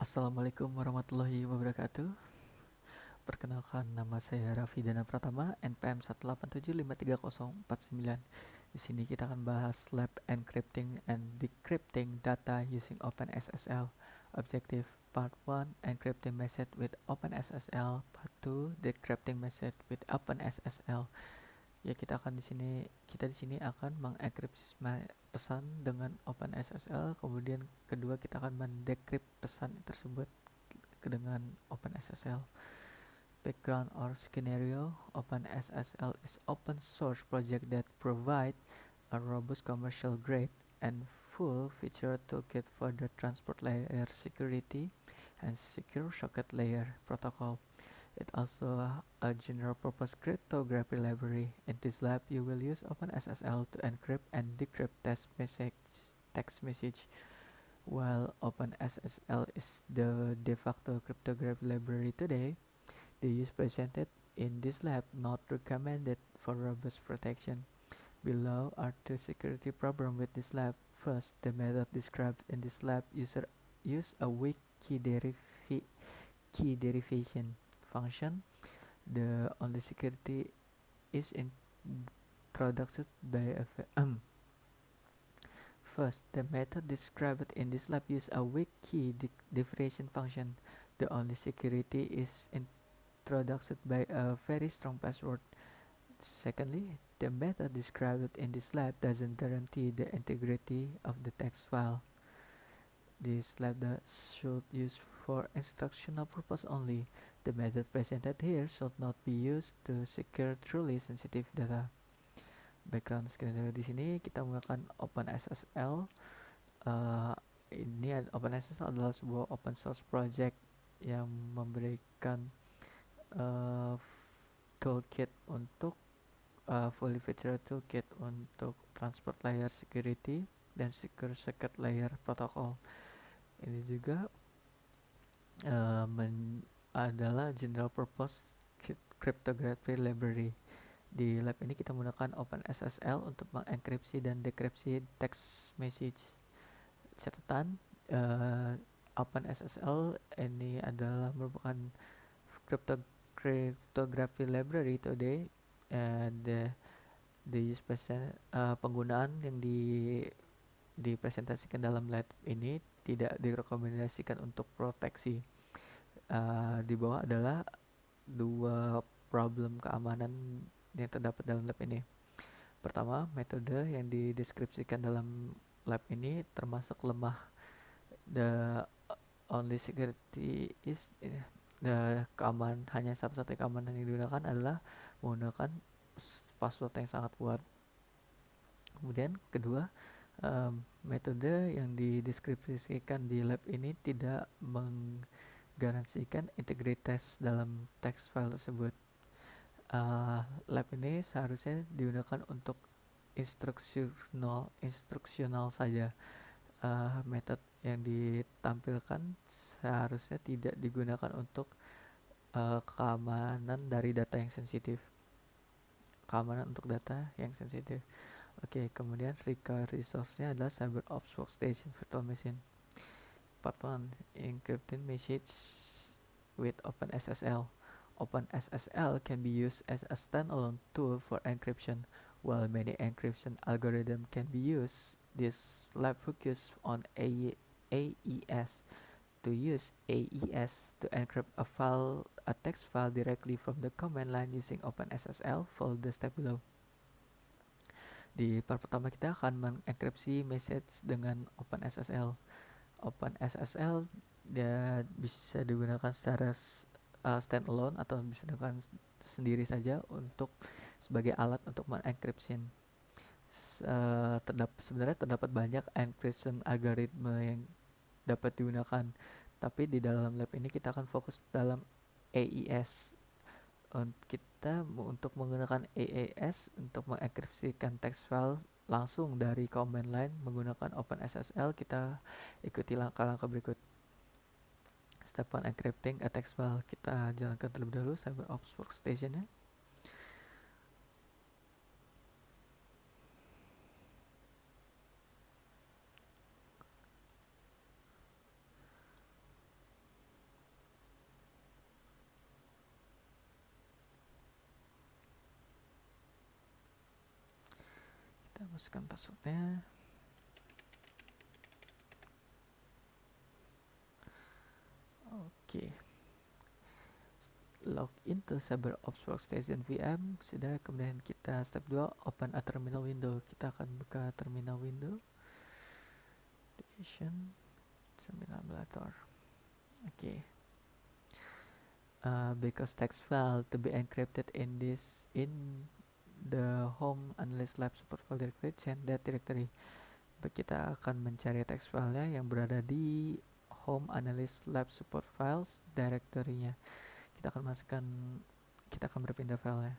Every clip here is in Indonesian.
Assalamualaikum warahmatullahi wabarakatuh. Perkenalkan, nama saya Raffi Dana Pratama, NPM 187534049. Di sini kita akan bahas lab encrypting and decrypting data using OpenSSL. Objective Part 1, encrypting message with OpenSSL. Part 2, decrypting message with OpenSSL. Ya, kita di sini akan mengenkripsi pesan dengan OpenSSL, kemudian kedua kita akan mendekrypt pesan tersebut dengan OpenSSL. Background or scenario: OpenSSL is open source project that provide a robust commercial grade and full feature toolkit for the transport layer security and secure socket layer protocol. It also a general purpose cryptography library. In this lab, you will use OpenSSL to encrypt and decrypt text message. While OpenSSL is the de facto cryptography library today, the use presented in this lab not recommended for robust protection. Below are two security problems with this lab. First, the method described in this lab use a weak key derivation function. The only security is introduced by a First, the method described in this lab use a weak key derivation function. The only security is introduced by a very strong password. Secondly, the method described in this lab doesn't guarantee the integrity of the text file. This lab should use for instructional purpose only. The method presented here should not be used to secure truly sensitive data. Background skenario di sini kita menggunakan OpenSSL. Ini OpenSSL adalah sebuah open source project yang memberikan toolkit untuk fully featured toolkit untuk transport layer security dan secure socket layer protocol. Ini juga adalah general purpose cryptography library. Di lab ini kita menggunakan OpenSSL untuk mengenkripsi dan dekripsi text message. Catatan, OpenSSL ini adalah merupakan cryptography library today. Penggunaan yang dipresentasikan dalam lab ini tidak direkomendasikan untuk proteksi. Di bawah adalah dua problem keamanan yang terdapat dalam lab ini. Pertama, metode yang dideskripsikan dalam lab ini termasuk lemah. The only security is hanya satu-satunya keamanan yang digunakan adalah menggunakan password yang sangat kuat. Kemudian kedua, metode yang dideskripsikan di lab ini tidak menggaransikan integritas dalam text file tersebut. Lab ini seharusnya digunakan untuk instruksional saja. Metode yang ditampilkan seharusnya tidak digunakan untuk keamanan data yang sensitif. Oke, kemudian resource-nya adalah CyberOps Workstation Virtual Machine. Part 1, encrypting message with OpenSSL. OpenSSL can be used as a standalone tool for encryption. While many encryption algorithms can be used, this lab focus on AES. To use AES to encrypt a text file directly from the command line using OpenSSL, follow the step below. Di part pertama kita akan mengenkripsi message dengan OpenSSL. OpenSSL dia bisa digunakan secara standalone atau bisa digunakan sendiri saja untuk sebagai alat untuk mengenkripsi. Sebenarnya terdapat banyak encryption algoritma yang dapat digunakan, tapi di dalam lab ini kita akan fokus dalam AES. Kita untuk menggunakan AES untuk mengenkripsikan text file langsung dari command line menggunakan OpenSSL, kita ikuti langkah-langkah berikut. Step 1, encrypting a text file. Kita jalankan terlebih dahulu CyberOps Workstation-nya. masukkan passwordnya. Oke, log into CyberOps Workstation VM sudah. Kemudian kita step 2, open a terminal window. Kita akan buka terminal window, application terminal emulator. Oke. Because text file to be encrypted in the home analyst lab support file directory, change that directory. Kita akan mencari text filenya yang berada di home analyst lab support files directory-nya. Kita akan berpindah filenya.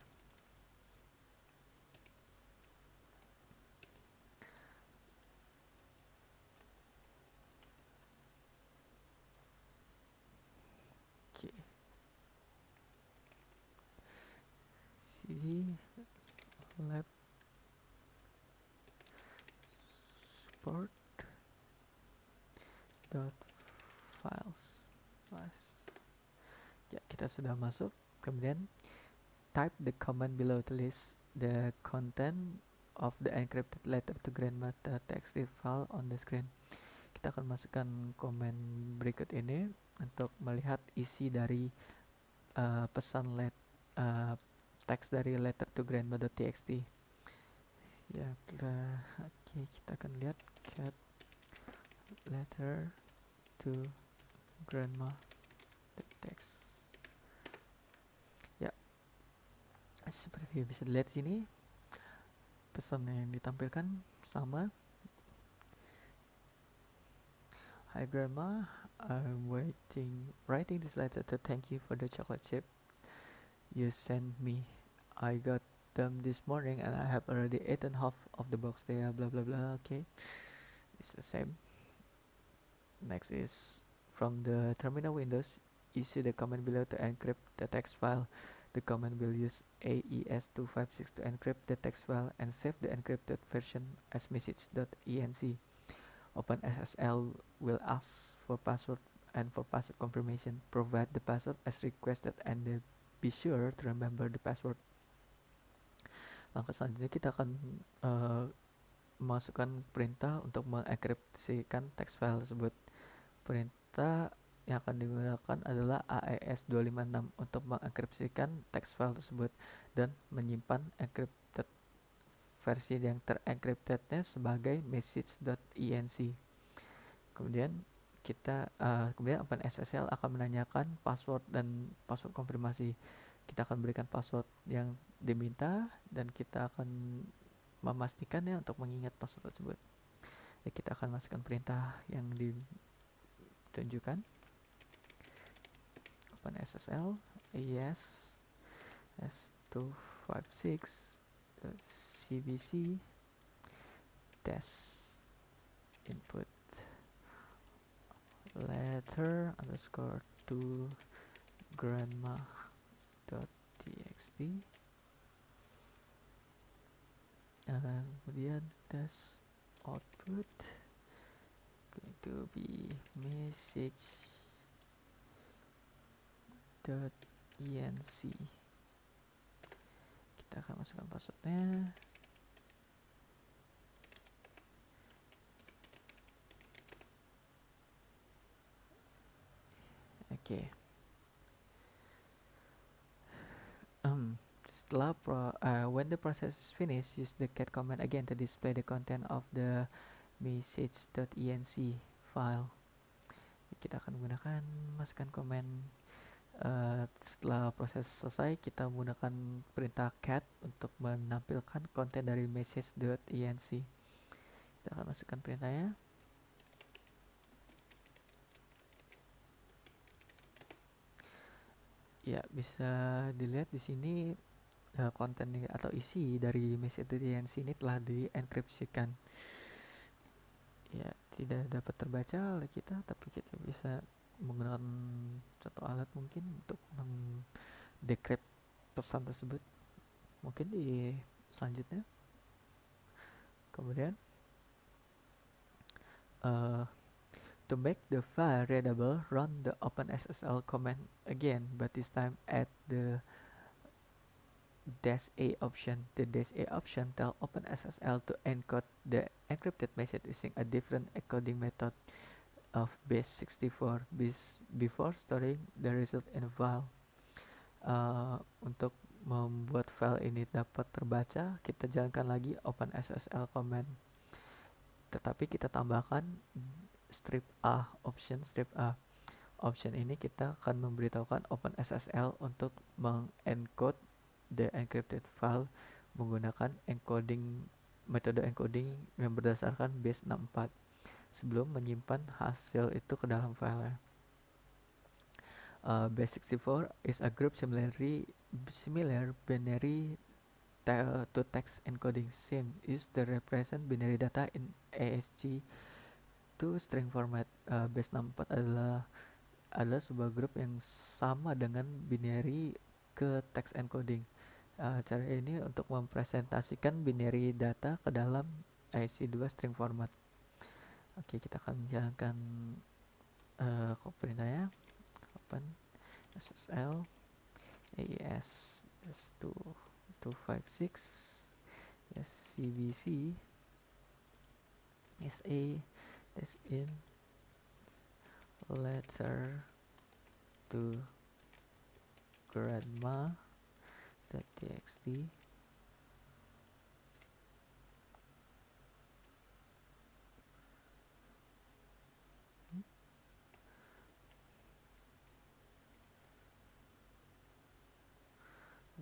Oke. cd lab support dot files. Ya, kita sudah masuk. Kemudian type the command below to list the content of the encrypted letter to grandma.txt file on the screen. Kita akan masukkan komen berikut ini untuk melihat isi dari pesan teks dari letter to grandma.txt. Ya, kita akan lihat cat letter to grandma.txt. Ya, seperti bisa dilihat di sini, pesan yang ditampilkan sama. Hi Grandma, I'm writing this letter to thank you for the chocolate chip you sent me. I got them this morning and I have already eaten half of the box. They are blah blah blah. Okay, it's the same. Next is from the terminal windows, issue the command below to encrypt the text file. The command will use AES256 to encrypt the text file and save the encrypted version as message.enc. OpenSSL will ask for password and for password confirmation, provide the password as requested and then be sure to remember the password. Langkah selanjutnya kita akan masukkan perintah untuk mengenkripsikan text file tersebut. Perintah yang akan digunakan adalah AES256 untuk mengenkripsikan text file tersebut dan menyimpan encrypted versi yang terencryptednya sebagai message.enc. Kemudian kemudian OpenSSL akan menanyakan password dan password konfirmasi. Kita akan berikan password yang diminta dan kita akan memastikannya untuk mengingat password tersebut. Ya, kita akan masukkan perintah yang ditunjukkan. OpenSSL AES S256 cbc test input letter underscore to grandma.txt, kemudian test output going to be message.enc. Kita akan masukkan passwordnya. Oke. Setelah when the process is finished, use the cat command again to display the content of the message.enc file. Kita akan menggunakan masukkan komen. Setelah proses selesai, kita menggunakan perintah cat untuk menampilkan konten dari message.enc. Kita akan masukkan perintahnya. Ya, bisa dilihat di sini konten atau isi dari message.enc ini telah dienkripsikan. Ya, tidak dapat terbaca oleh kita, tapi kita bisa menggunakan satu alat mungkin untuk mendecrypt pesan tersebut. Mungkin di selanjutnya. Kemudian to make the file readable, run the OpenSSL command again, but this time add the -a option. The -a option tells OpenSSL to encode the encrypted message using a different encoding method of base 64 before storing the result in a file. Untuk membuat file ini dapat terbaca, kita jalankan lagi OpenSSL command, tetapi kita tambahkan strip A option ini kita akan memberitahukan OpenSSL untuk mengencode the encrypted file menggunakan metode encoding yang berdasarkan base 64 sebelum menyimpan hasil itu ke dalam file. Base 64 is a group similar binary to text encoding scheme used to represent binary data in ASCII to string format. Base 64 adalah sebuah grup yang sama dengan binary ke text encoding. Cara ini untuk mempresentasikan binary data ke dalam ASCII2 string format. Oke, kita akan menjalankan perintahnya. Open SSL AES 256 CBC SA in letter to grandma.txt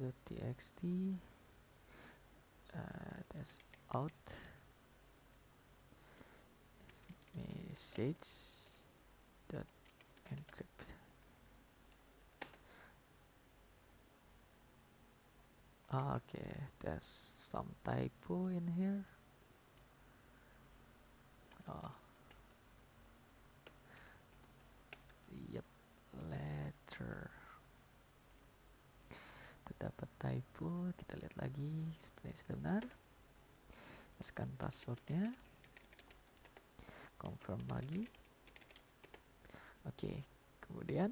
.txt that's out message dot encrypt. Okay, there's some typo in here. Yep, letter. Terdapat typo, kita lihat lagi seperti sudah benar. Masukkan passwordnya, confirm lagi. Oke, kemudian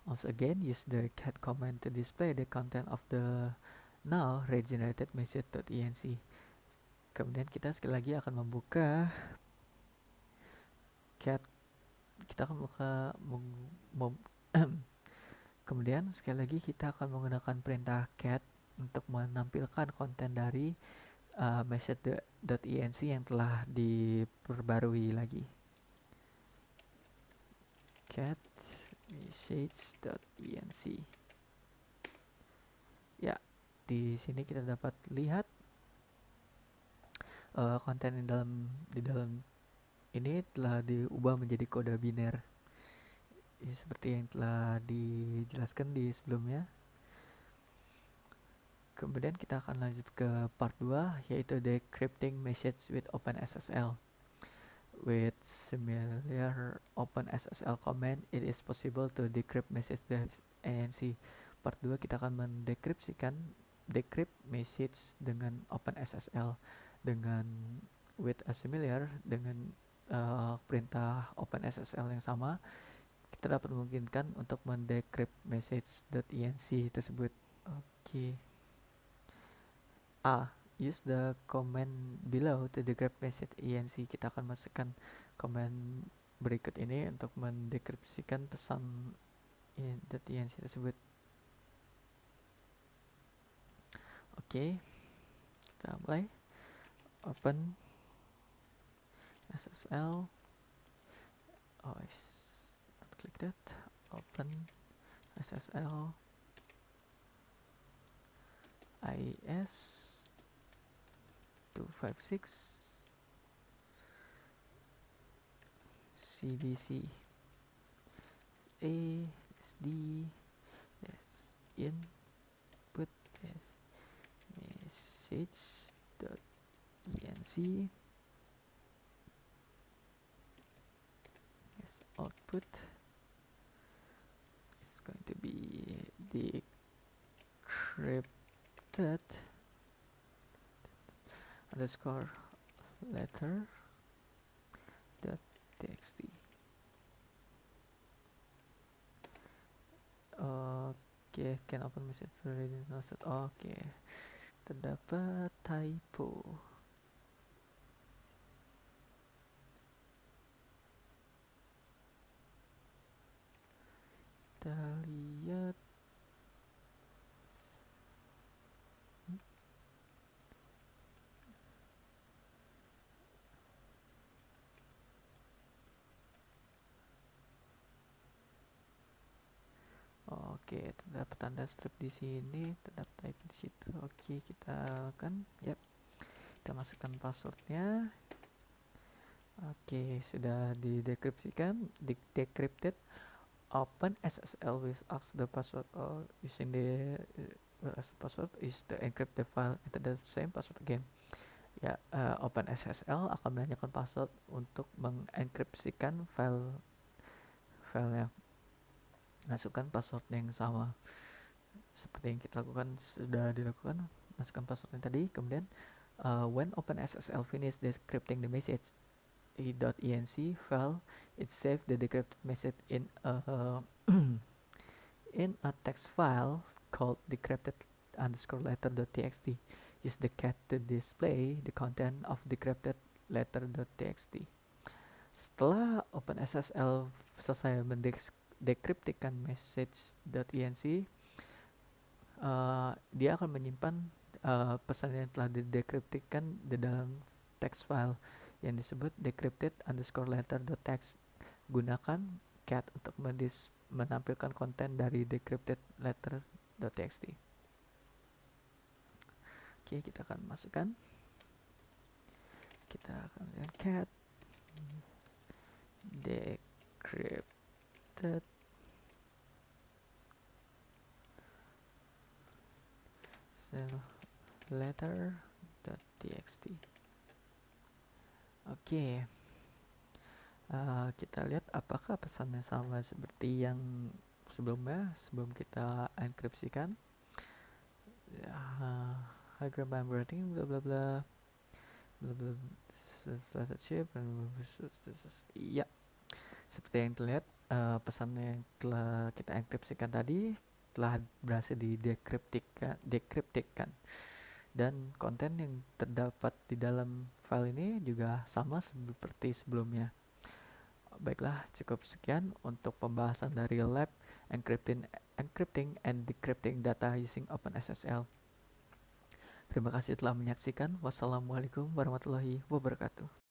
once again use the cat command to display the content of the now regenerated message.enc. Kemudian kita sekali lagi akan membuka cat, kita akan membuka kemudian sekali lagi kita akan menggunakan perintah cat untuk menampilkan konten dari message.enc yang telah diperbarui lagi. Cat message.enc. Ya, di sini kita dapat lihat konten di dalam ini telah diubah menjadi kode biner. Ini seperti yang telah dijelaskan di sebelumnya. Kemudian kita akan lanjut ke part 2, yaitu decrypting message with OpenSSL. With similar OpenSSL command, it is possible to decrypt message ANC. Part 2 kita akan decrypt message dengan OpenSSL dengan with a similar dengan perintah OpenSSL yang sama. Kita dapat memungkinkan untuk mendecrypt message.enc tersebut. Oke. Use the command below to decrypt message.enc. Kita akan masukkan command berikut ini untuk mendekripsikan pesan .enc tersebut. Oke. Kita mulai. Open SSL. Click that. Open SSL IS 256 CBC ASD input message.enc output is going to be decrypted underscore letter dot txt. Oke, can open message already noted. Oke, terdapat typo. Kita lihat. Oke, terdapat tanda strip di sini, terdapat type di situ. Oke, kita kan, yap, kita masukkan passwordnya. Oke, sudah didekripsikan, decrypted. Open SSL with ask the password or using the as password is the encrypt the file enter the same password again. Ya, Open SSL akan menanyakan password untuk mengenkripsikan filenya. Masukkan password yang sama seperti yang kita lakukan, sudah dilakukan. Masukkan passwordnya tadi, kemudian when OpenSSL finish decrypting the message .enc file, it save the decrypted message in a in a text file called decrypted_letter.txt. Use the cat to display the content of decrypted letter.txt. Setelah OpenSSL selesai mendekriptikan message.enc, dia akan menyimpan pesan yang telah didekriptikan di dalam text file yang disebut decrypted_letter.txt. Gunakan cat untuk menampilkan konten dari decrypted letter.txt. Oke, kita akan masukkan. Kita akan lihat cat decrypted letter.txt. Oke, kita lihat apakah pesannya sama seperti yang sebelumnya, sebelum kita enkripsikan. Hi grandma, I'm writing bla bla bla bla bla chip. Iya, seperti yang terlihat, pesan yang telah kita enkripsikan tadi telah berhasil dekriptikan, dan konten yang terdapat di dalam file ini juga sama seperti sebelumnya. Baiklah, cukup sekian untuk pembahasan dari lab encrypting and decrypting data using OpenSSL. Terima kasih telah menyaksikan. Wassalamualaikum warahmatullahi wabarakatuh.